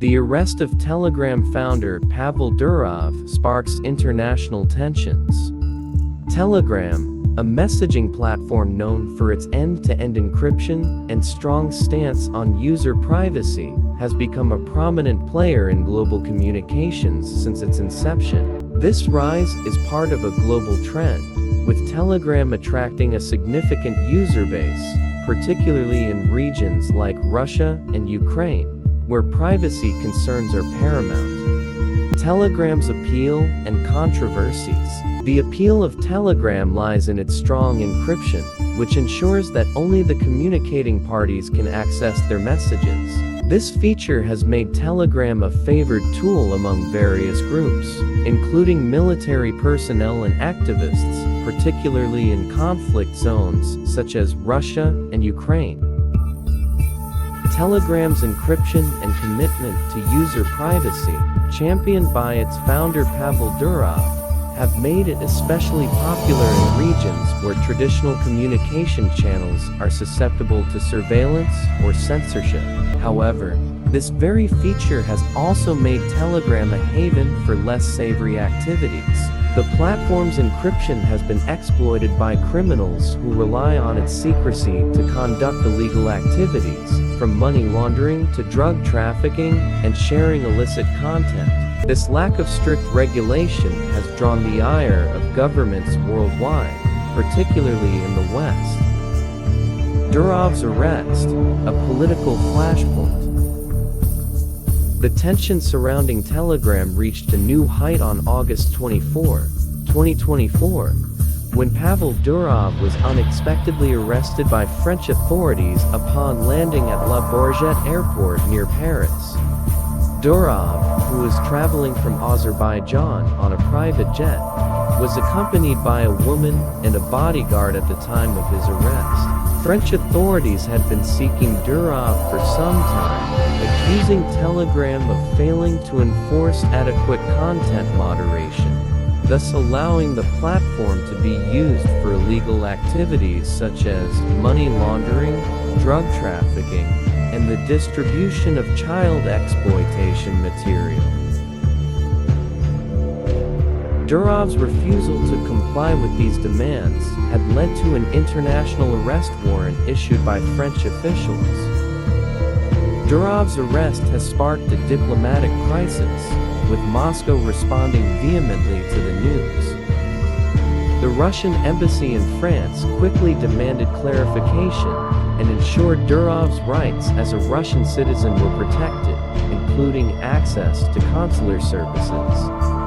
The arrest of Telegram founder Pavel Durov sparks international tensions. Telegram, a messaging platform known for its end-to-end encryption and strong stance on user privacy, has become a prominent player in global communications since its inception. This rise is part of a global trend, with Telegram attracting a significant user base, particularly in regions like Russia and Ukraine, where privacy concerns are paramount. Telegram's appeal and controversies. The appeal of Telegram lies in its strong encryption, which ensures that only the communicating parties can access their messages. This feature has made Telegram a favored tool among various groups, including military personnel and activists, particularly in conflict zones such as Russia and Ukraine. Telegram's encryption and commitment to user privacy, championed by its founder Pavel Durov, have made it especially popular in regions where traditional communication channels are susceptible to surveillance or censorship. However, this very feature has also made Telegram a haven for less savory activities. The platform's encryption has been exploited by criminals who rely on its secrecy to conduct illegal activities, from money laundering to drug trafficking and sharing illicit content. This lack of strict regulation has drawn the ire of governments worldwide, particularly in the West. Durov's arrest, a political flashpoint. The tension surrounding Telegram reached a new height on August 24, 2024, when Pavel Durov was unexpectedly arrested by French authorities upon landing at La Bourget airport near Paris. Durov, who was traveling from Azerbaijan on a private jet, was accompanied by a woman and a bodyguard at the time of his arrest. French authorities had been seeking Durov for some time, accusing Telegram of failing to enforce adequate content moderation, thus allowing the platform to be used for illegal activities such as money laundering, drug trafficking, and the distribution of child exploitation material. Durov's refusal to comply with these demands had led to an international arrest warrant issued by French officials. Durov's arrest has sparked a diplomatic crisis, with Moscow responding vehemently to the news. The Russian embassy in France quickly demanded clarification and ensured Durov's rights as a Russian citizen were protected, including access to consular services.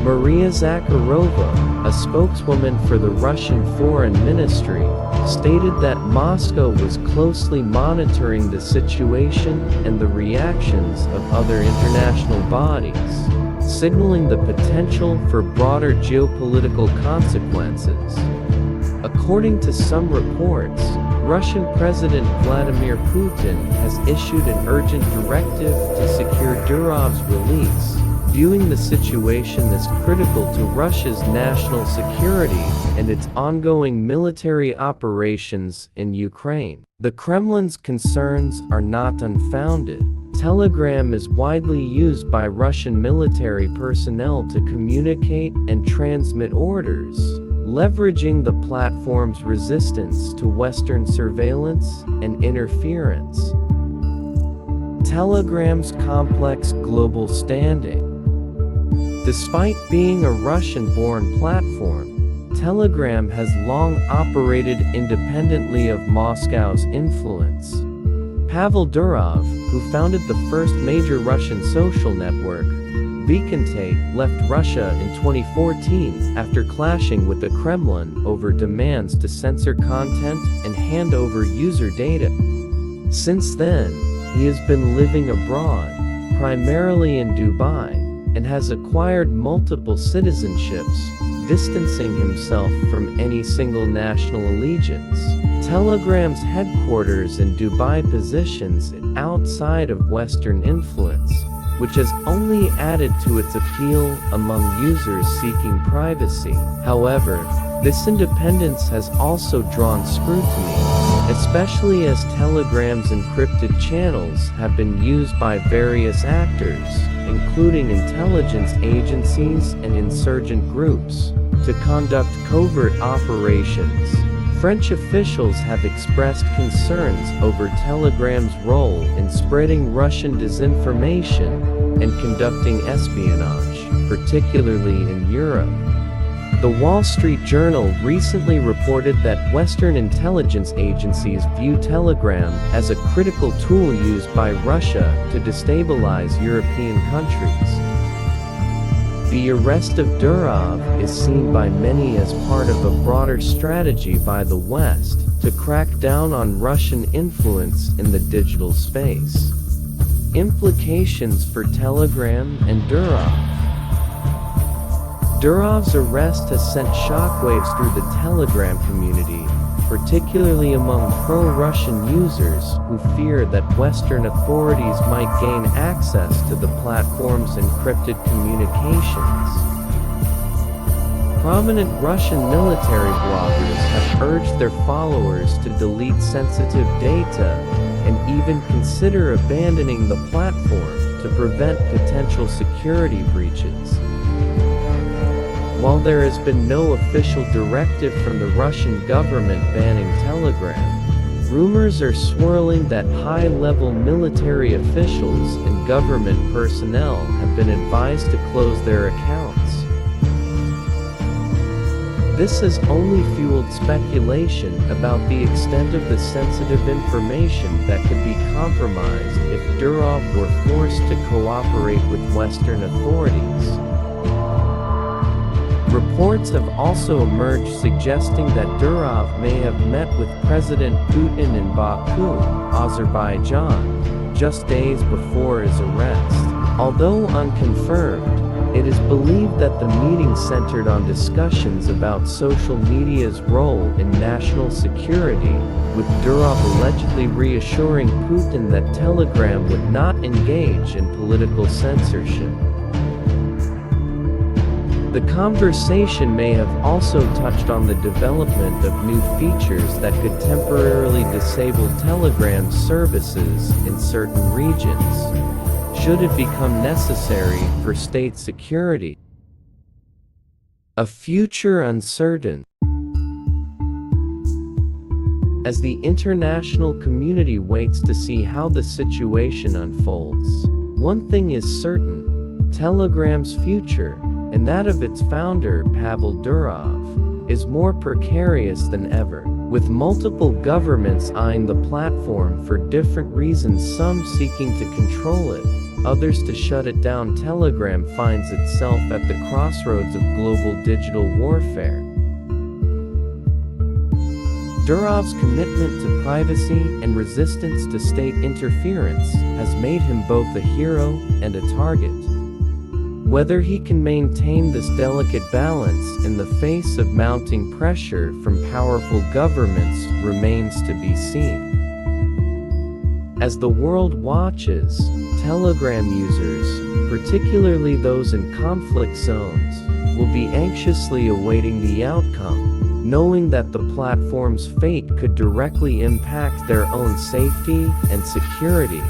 Maria Zakharova, a spokeswoman for the Russian Foreign Ministry, stated that Moscow was closely monitoring the situation and the reactions of other international bodies, signaling the potential for broader geopolitical consequences. According to some reports, Russian President Vladimir Putin has issued an urgent directive to secure Durov's release, viewing the situation as critical to Russia's national security and its ongoing military operations in Ukraine. The Kremlin's concerns are not unfounded. Telegram is widely used by Russian military personnel to communicate and transmit orders, leveraging the platform's resistance to Western surveillance and interference. Telegram's complex global standing. Despite being a Russian-born platform, Telegram has long operated independently of Moscow's influence. Pavel Durov, who founded the first major Russian social network, Vkontakte, left Russia in 2014 after clashing with the Kremlin over demands to censor content and hand over user data. Since then, he has been living abroad, primarily in Dubai, and has acquired multiple citizenships, distancing himself from any single national allegiance. Telegram's headquarters in Dubai positions it outside of Western influence, which has only added to its appeal among users seeking privacy. However, this independence has also drawn scrutiny. especially as Telegram's encrypted channels have been used by various actors, including intelligence agencies and insurgent groups, to conduct covert operations. French officials have expressed concerns over Telegram's role in spreading Russian disinformation and conducting espionage, particularly in Europe. The Wall Street Journal recently reported that Western intelligence agencies view Telegram as a critical tool used by Russia to destabilize European countries. The arrest of Durov is seen by many as part of a broader strategy by the West to crack down on Russian influence in the digital space. Implications for Telegram and Durov. Durov's arrest has sent shockwaves through the Telegram community, particularly among pro-Russian users who fear that Western authorities might gain access to the platform's encrypted communications. Prominent Russian military bloggers have urged their followers to delete sensitive data and even consider abandoning the platform to prevent potential security breaches. While there has been no official directive from the Russian government banning Telegram, rumors are swirling that high-level military officials and government personnel have been advised to close their accounts. This has only fueled speculation about the extent of the sensitive information that could be compromised if Durov were forced to cooperate with Western authorities. Reports have also emerged suggesting that Durov may have met with President Putin in Baku, Azerbaijan, just days before his arrest. Although unconfirmed, it is believed that the meeting centered on discussions about social media's role in national security, with Durov allegedly reassuring Putin that Telegram would not engage in political censorship. The conversation may have also touched on the development of new features that could temporarily disable Telegram's services in certain regions, should it become necessary for state security. A future uncertain. As the international community waits to see how the situation unfolds, one thing is certain: Telegram's future, and that of its founder Pavel Durov, is more precarious than ever, with multiple governments eyeing the platform for different reasons, some seeking to control it, others to shut it down. Telegram finds itself at the crossroads of global digital warfare. Durov's commitment to privacy and resistance to state interference has made him both a hero and a target. Whether he can maintain this delicate balance in the face of mounting pressure from powerful governments remains to be seen. As the world watches, Telegram users, particularly those in conflict zones, will be anxiously awaiting the outcome, knowing that the platform's fate could directly impact their own safety and security.